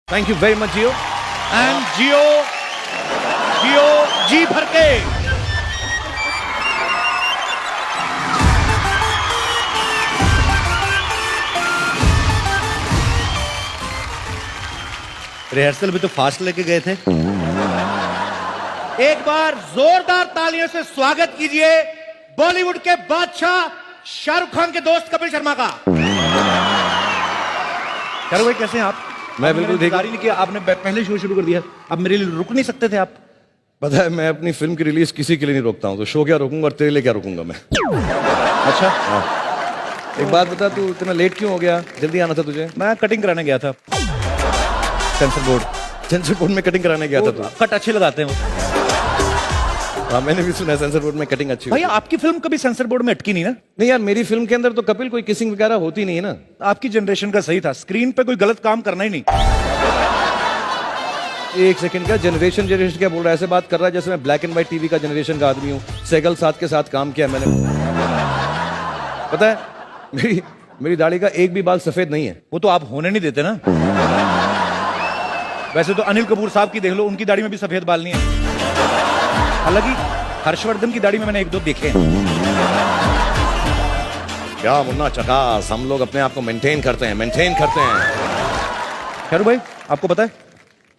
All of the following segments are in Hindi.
थैंक यू वेरी मच जियो। एंड जियो जी भर के रिहर्सल भी तो फास्ट लेके गए थे। एक बार जोरदार तालियों से स्वागत कीजिए बॉलीवुड के बादशाह शाहरुख खान के दोस्त कपिल शर्मा का। शाहरुख भाई कैसे हैं आप? मैं बिल्कुल ठीक हूं। नहीं किया आपने, पहले शो शुरू कर दिया। अब मेरे लिए रुक नहीं सकते थे आप? पता है मैं अपनी फिल्म की रिलीज किसी के लिए नहीं रोकता हूँ, तो शो क्या रोकूंगा और तेरे लिए क्या रोकूंगा मैं। अच्छा हाँ। एक बात बता, तू इतना लेट क्यों हो गया? जल्दी आना था तुझे। मैं कटिंग कराने गया था सेंसर बोर्ड में कटिंग कराने गया था तू? कट अच्छे लगाते हैं वो। हाँ मैंने भी सुना है सेंसर बोर्ड में कटिंग अच्छी भाई होती है। आपकी फिल्म कभी सेंसर बोर्ड में अटकी नहीं ना? नहीं यार, मेरी फिल्म के अंदर तो कपिल कोई किसिंग वगैरह होती नहीं है ना। आपकी जनरेशन का सही था, स्क्रीन पे कोई गलत काम करना ही नहीं। एक सेकंड का जनरेशन क्या बोल रहा है? ऐसे बात कर रहा है जैसे मैं ब्लैक एंड व्हाइट टीवी का जनरेशन का आदमी हूँ। सेगल साथ के साथ काम किया मैंने। पता है मेरी दाढ़ी का एक भी बाल सफेद नहीं है। वो तो आप होने नहीं देते ना। वैसे तो अनिल कपूर साहब की देख लो, उनकी दाढ़ी में भी सफेद बाल नहीं है। हालांकि हर्षवर्धन की दाढ़ी में मैंने एक दो देखे हैं। क्या मुन्ना चकास, हम लोग अपने आप को मेंटेन करते हैं। शाहरुख भाई आपको पता है,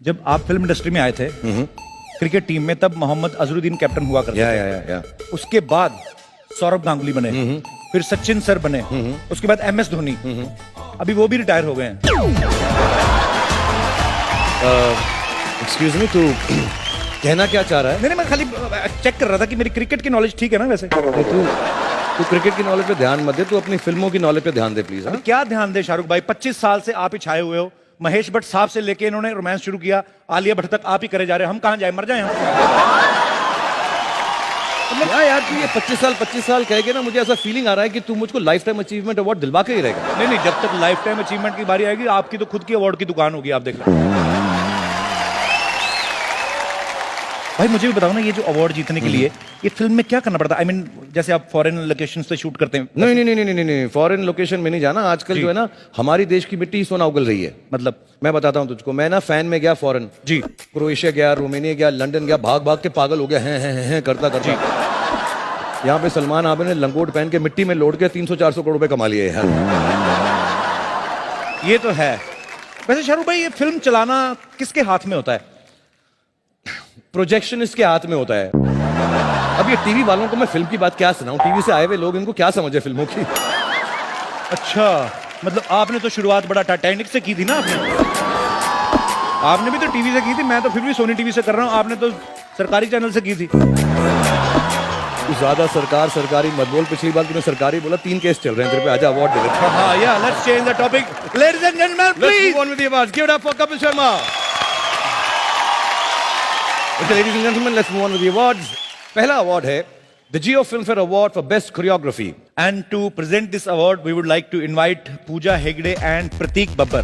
जब आप फिल्म इंडस्ट्री में आए थे क्रिकेट टीम में, तब मोहम्मद अजहरुद्दीन कैप्टन हुआ करते थे। या। उसके बाद सौरभ गांगुली बने, फिर सचिन सर बने, उसके बाद MS धोनी, अभी वो भी रिटायर हो गए हैं। एक्सक्यूज मी, तू कहना क्या चाह रहा है? नहीं, मैं खाली चेक कर रहा था कि मेरी क्रिकेट की नॉलेज ठीक है ना वैसे। तू क्रिकेट की नॉलेज पे ध्यान मत दे, तू अपनी फिल्मों की नॉलेज पे ध्यान दे प्लीज। अभी क्या ध्यान दे शाहरुख भाई, 25 साल से आप ही छाए हुए हो। महेश भट्ट साहब से लेके इन्होंने रोमांस शुरू किया, आलिया भट्ट तक आप ही करे जा रहे हैं। हम कहां जाए, मर जाए हम? क्या यार, तू ये 25 साल कह के ना मुझे ऐसा फीलिंग आ रहा है कि तू मुझको लाइफ टाइम अचीवमेंट अवार्ड दिलवा के ही रहेगा। नहीं, जब तक लाइफ टाइम अचीवमेंट की बारी आएगी, आपकी तो खुद की अवार्ड की दुकान होगी, आप देख लो। भाई मुझे भी बताओ ना, ये जो अवार्ड जीतने के लिए ये फिल्म में क्या करना पड़ता है? I mean, जैसे आप फॉरेन लोकेशन से शूट करते हैं। नहीं, फॉरेन लोकेशन में नहीं जाना। आजकल जो है ना, हमारी देश की मिट्टी सोना उगल रही है। मतलब मैं बताता हूँ तुझको, मैं ना फैन में गया फॉरेन जी, क्रोएशिया गया, रोमानिया गया, लंदन गया, भाग के पागल हो गया हैं करता यहाँ पे सलमान आबे ने लंगोट पहन के मिट्टी में लौट के 300-400 करोड़ रुपए कमा लिए यार। ये तो है। वैसे शाहरुख भाई, ये फिल्म चलाना किसके हाथ में होता है? प्रोजेक्शनिस्ट के हाथ में होता है। अब ये टीवी वालों को मैं फिल्म की बात क्या सुनाऊं? टीवी से आए हुए लोग, इनको क्या समझे फिल्मों की? अच्छा, मतलब आपने तो शुरुआत बड़ा टाइटैनिक से की थी ना। आपने भी तो टीवी से की थी, मैं तो फिर भी सोनी टीवी से कर रहा हूं। आपने तो सरकारी चैनल से की थी। तू ज्यादा सरकारी मत बोल। पिछली बार तूने सरकारी बोला, 3 केस चल रहे हैं तेरे पे, आजा अवार्ड दे दे। हाँ, या let's change the topic. Ladies and gentleman, please move on with the awards. Give it up for Kapil Sharma. Okay, ladies and gentlemen, let's move on with the awards. पहला अवार्ड है the Jio Filmfare Award for Best Choreography. And to present this award, we would like to invite Pooja Hegde and Prateek Babbar.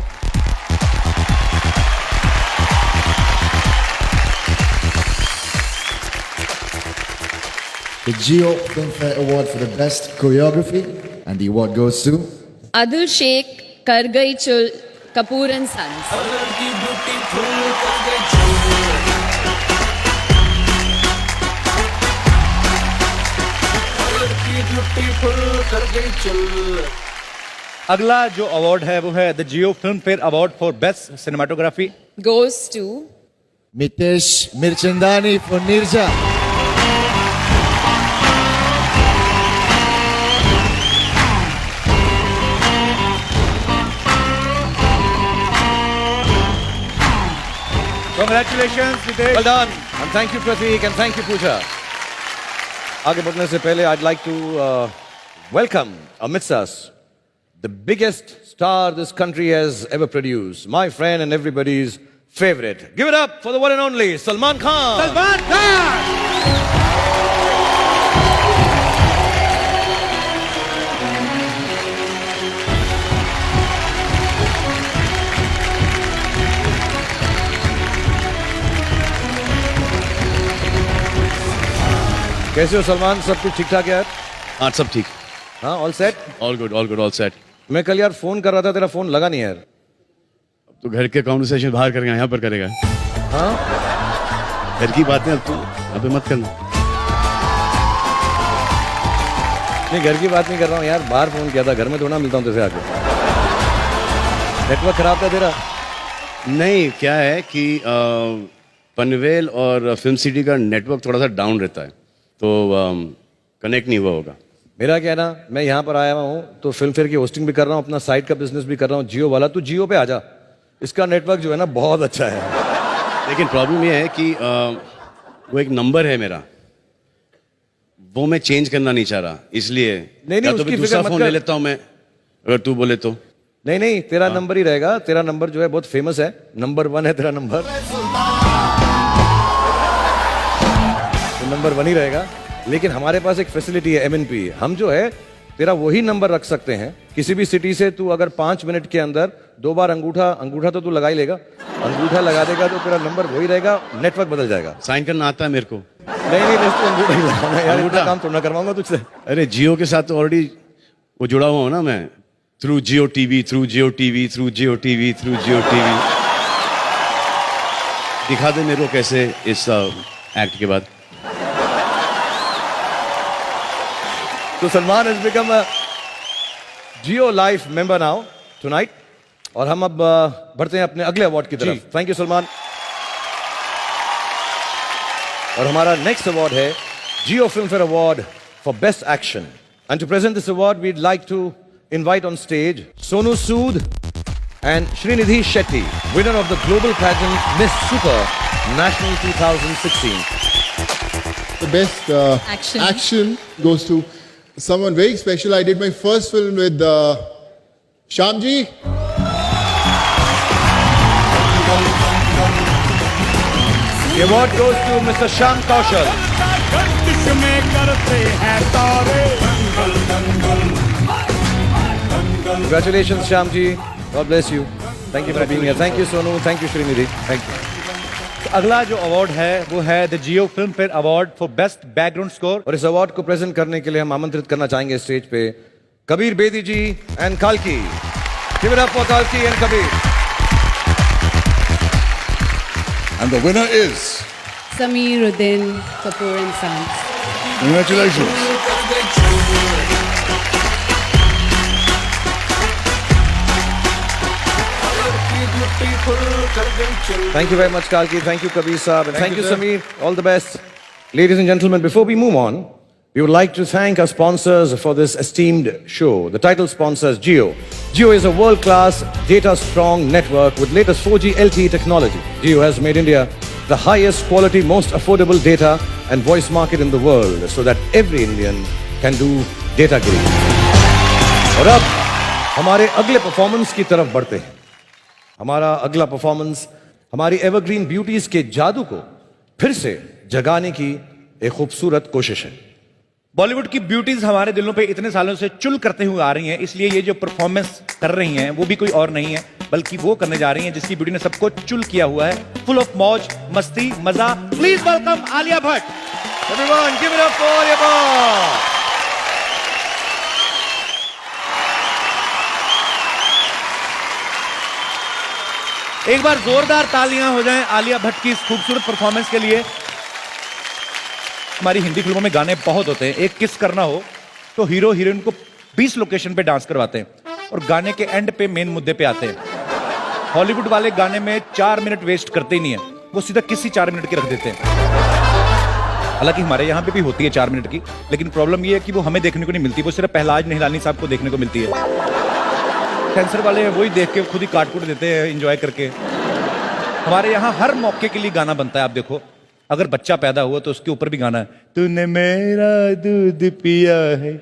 The Jio Filmfare Award for the Best Choreography, and the award goes to Adil Sheikh, Kargai Chul, Kapoor and Sons. अगला जो अवार्ड है वो है the Jio film fair award for best cinematography. Goes to Mitesh Mirchandani for Nirja. Congratulations, Mitesh. Well done. And thank you Prateek and thank you Pooja. आगे बढ़ने से पहले I'd like to welcome amidst us the biggest star this country has ever produced, my friend and everybody's favorite. Give it up for the one and only Salman Khan. Salman Khan. कैसे हो सलमान? सब कुछ ठीक ठाक यार? हाँ सब ठीक। हाँ, all set? All good all set. मैं कल यार फोन कर रहा था, तेरा फोन लगा नहीं यार। तो घर के कॉन्वर्सेशन बाहर करेगा, यहाँ पर करेगा। हाँ घर की बातें अब तू यहाँ पे मत करना। नहीं, घर की बात नहीं कर रहा हूँ यार, बाहर फोन किया था, घर में थोड़ा मिलता हूँ तुझसे आके। नेटवर्क खराब था तेरा। नहीं, क्या है कि पनवेल और फिल्म सिटी का नेटवर्क थोड़ा सा डाउन रहता है, तो कनेक्ट नहीं हुआ होगा। मेरा क्या है ना, मैं यहाँ पर आया हुआ हूँ तो फिल्म फेयर की होस्टिंग भी कर रहा हूँ, अपना साइट का बिजनेस भी कर रहा हूँ, जियो वाला। तू जियो पे आ जा, इसका नेटवर्क जो है ना बहुत अच्छा है। लेकिन प्रॉब्लम ये है कि वो एक नंबर है मेरा, वो मैं चेंज करना नहीं चाह रहा, इसलिए नहीं, या तो उसकी फिर दूसरा फिक्र मत फोन ले कर। लेता हूँ मैं, अगर तू बोले तो। नहीं नहीं, तेरा नंबर ही रहेगा, तेरा नंबर जो है बहुत फेमस है, नंबर 1 है तेरा नंबर, तो नंबर 1 ही रहेगा। लेकिन हमारे पास एक फैसिलिटी है MNP, हम जो है तेरा वही नंबर रख सकते हैं किसी भी सिटी से। तू अगर 5 मिनट के अंदर 2 बार अंगूठा तो तू लगा ही लेगा, अंगूठा लगा देगा तो तेरा नंबर वही रहेगा, नेटवर्क बदल जाएगा। साइन करना आता है मेरे को। नहीं बस तू अंगूठा ही लगाना यार, अंगूठा? इतना काम थोड़ा ना करवाऊंगा तुझसे। अरे जियो के साथ तो ऑलरेडी वो जुड़ा हुआ हूँ ना मैं, थ्रू जियो टीवी, थ्रू जियो टीवी, थ्रू जियो टीवी, थ्रू जियो टीवी। दिखा दे मेरे को कैसे इस एक्ट के बाद। So Salman has become a Jio Life member now tonight, और हम अब बढ़ते हैं अपने अगले अवार्ड की तरफ। Thank you Salman. और हमारा नेक्स्ट अवार्ड है Jio Filmfare Award for Best Action. And to present this award, we'd like to invite on stage Sonu Sood and Srinidhi Shetty, winner of the global pageant Miss Super National 2016. The best Action. action goes to someone very special. I did my first film with Shyamji. The award goes to Mr. Shyam Kaushal. Congratulations, Shyamji. God bless you. Thank you for being here. Thank you, Sonu. Thank you, Srinidhi. Thank you. अगला जो अवार्ड है वो है the Jio film fair award for best background score. और इस अवार्ड को प्रेजेंट करने के लिए हम आमंत्रित करना चाहेंगे स्टेज पे कबीर बेदी जी and काल्की। Give it up for Kalki and Kabir. And the winner is, Samiruddin Kapoor and Sons. congratulations. Thank you very much, Kalki. Thank you, Kabir Saab. And thank you, Sameer. All the best. Ladies and gentlemen, before we move on, we would like to thank our sponsors for this esteemed show. The title sponsor is Jio. Jio is a world-class, data-strong network with latest 4G LTE technology. Jio has made India the highest quality, most affordable data and voice market in the world so that every Indian can do data grid. और अब हमारे अगले परफॉर्मेंस की तरफ बढ़ते हैं। हमारा अगला परफॉर्मेंस हमारी एवरग्रीन ब्यूटीज के जादू को फिर से जगाने की एक खूबसूरत कोशिश है। बॉलीवुड की ब्यूटीज हमारे दिलों पे इतने सालों से चुल करते हुए आ रही हैं, इसलिए ये जो परफॉर्मेंस कर रही हैं वो भी कोई और नहीं है बल्कि वो करने जा रही हैं जिसकी ब्यूटी ने सबको चुल किया हुआ है। फुल ऑफ मौज, मस्ती, मजा। Please welcome Alia Bhatt. Everyone, give it up for Alia Bhatt. एक बार जोरदार तालियां हो जाएं आलिया भट्ट की इस खूबसूरत परफॉर्मेंस के लिए। हमारी हिंदी फिल्मों में गाने बहुत होते हैं, एक किस करना हो तो हीरो हीरोइन को 20 लोकेशन पे डांस करवाते हैं और गाने के एंड पे मेन मुद्दे पे आते हैं। हॉलीवुड वाले गाने में 4 मिनट वेस्ट करते ही नहीं है, वो सीधा किसी 4 मिनट की रख देते हैं। हालांकि हमारे यहाँ पे भी होती है 4 मिनट की, लेकिन प्रॉब्लम ये है कि वो हमें देखने को नहीं मिलती, वो सिर्फ पहलाज निहलानी साहब को देखने को मिलती है। कैंसर वाले हैं, वही देख के खुद ही काट कूट देते हैं एंजॉय करके। हमारे यहाँ हर मौके के लिए गाना बनता है। आप देखो, अगर बच्चा पैदा हुआ तो उसके ऊपर भी गाना है, तूने मेरा दूध पिया है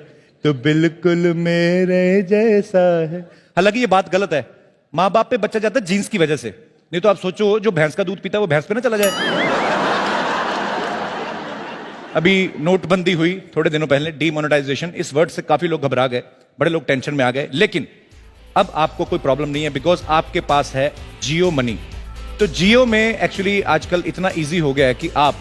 तो बिल्कुल मेरे जैसा है। हालांकि ये बात गलत है, माँ बाप पे बच्चा जाता है जीन्स की वजह से, नहीं तो आप सोचो जो भैंस का दूध पीता है वो भैंस पे ना चला जाए। अभी नोटबंदी हुई थोड़े दिनों पहले, डीमोनेटाइजेशन, इस वर्ड से काफी लोग घबरा गए, बड़े लोग टेंशन में आ गए, लेकिन अब आपको कोई प्रॉब्लम नहीं है बिकॉज आपके पास है जियो मनी। तो जियो में एक्चुअली आजकल इतना इजी हो गया है कि आप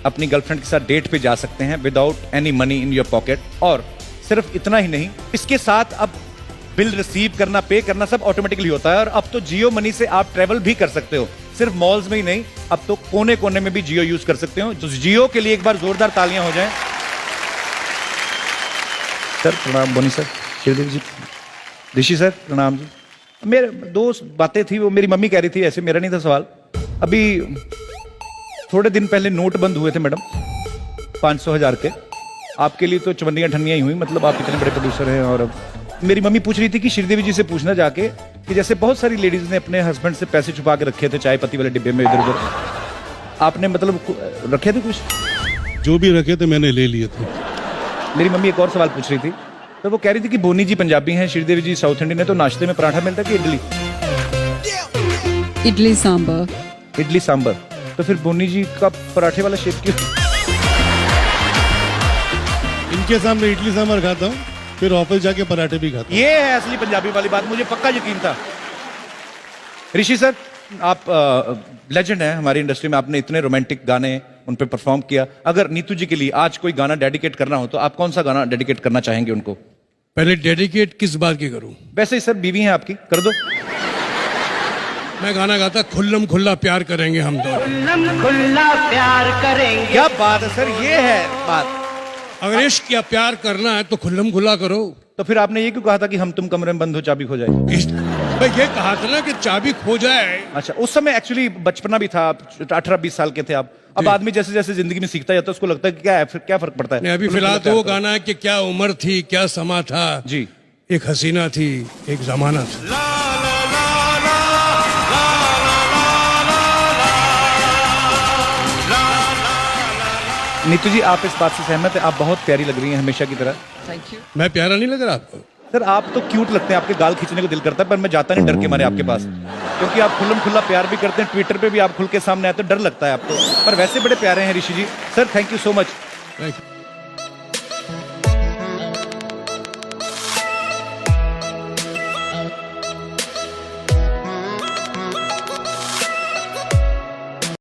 अपनी गर्लफ्रेंड के साथ डेट पे जा सकते हैं without any money in your pocket. और सिर्फ इतना ही नहीं, इसके साथ अब बिल रिसीव करना, पे करना सब ऑटोमेटिकली होता है। और अब तो जियो मनी से आप ट्रेवल भी कर सकते हो, सिर्फ मॉल्स में ही नहीं, अब तो कोने कोने में भी जियो यूज कर सकते हो। तो जियो के लिए एक बार जोरदार तालियां हो जाएं। सर प्रणाम, बोनी सर, श्रीदेवी जी, ऋषि सर प्रणाम जी। मेरे दो बातें थी, वो मेरी मम्मी कह रही थी, ऐसे मेरा नहीं था सवाल। अभी थोड़े दिन पहले नोट बंद हुए थे मैडम, 500,000 के। आपके लिए तो चवन्नियां ठन्नियां ही हुई, मतलब आप इतने बड़े प्रोड्यूसर हैं। और अब मेरी मम्मी पूछ रही थी कि श्रीदेवी जी से पूछना जाके कि जैसे बहुत सारी लेडीज ने अपने हस्बैंड से पैसे छुपा के रखे थे चाय पत्ती वाले डिब्बे में इधर उधर, आपने मतलब रखे थे कुछ? जो भी रखे थे मैंने ले लिए थे। मेरी मम्मी एक और सवाल पूछ रही थी, तो वो कह रही थी कि बोनी जी पंजाबी हैं, श्रीदेवी जी साउथ इंडियन है, तो नाश्ते में पराठा मिलता है कि इडली? इडली सांबर। इडली सांबर। तो फिर बोनी जी का पराठे वाला शेप क्यों? इनके सामने इडली सांभर खाता हूँ, फिर ऑफिस जाके पराठे भी खाता हूँ। ये है असली पंजाबी वाली बात, मुझे पक्का यकीन था। ऋषि सर, आप लेजेंड हैं हमारी इंडस्ट्री में, आपने इतने रोमांटिक गाने उन पे परफॉर्म किया। अगर नीतू जी के लिए आज कोई गाना डेडिकेट करना हो तो आप कौन सा गाना डेडिकेट करना चाहेंगे उनको? पहले डेडिकेट किस बात की करूँ? वैसे ही सर, बीवी हैं आपकी, कर दो। मैं गाना गाता खुल्लम खुल्ला प्यार करेंगे हम दोनों। खुल्लम खुल्ला प्यार करेंगे। क्या बात है सर, ये है बात। अगर इश्क या प्यार करना है तो खुल्लम खुल्ला करो। तो फिर आपने ये क्यों कहा था कि हम तुम कमरे में बंद हो चाबी खो जाए? मैं ये कहा था ना कि चाबी खो जाए। अच्छा, उस समय एक्चुअली बचपना भी था, 18-20 साल के थे आप। अब आदमी जैसे जैसे जिंदगी में सीखता जाता है उसको लगता है कि क्या है, फिर क्या फर्क पड़ता है। नहीं, अभी फिलहाल तो वो गाना है कि क्या उम्र थी, क्या समा था जी, एक हसीना थी, एक जमाना था। नीतू जी, आप इस बात से सहमत हैं? आप बहुत प्यारी लग रही हैं हमेशा की तरह। Thank you. मैं प्यारा नहीं लग रहा आपको? सर आप तो क्यूट लगते हैं, आपके गाल खींचने को दिल करता है, पर मैं जाता नहीं डर के मारे आपके पास, क्योंकि आप खुल्लम खुल्ला प्यार भी करते हैं, ट्विटर पे भी आप खुल के सामने आते हैं, डर लगता है आपको, पर वैसे बड़े प्यारे हैं Rishi ji. Sir thank you so much. Thank you.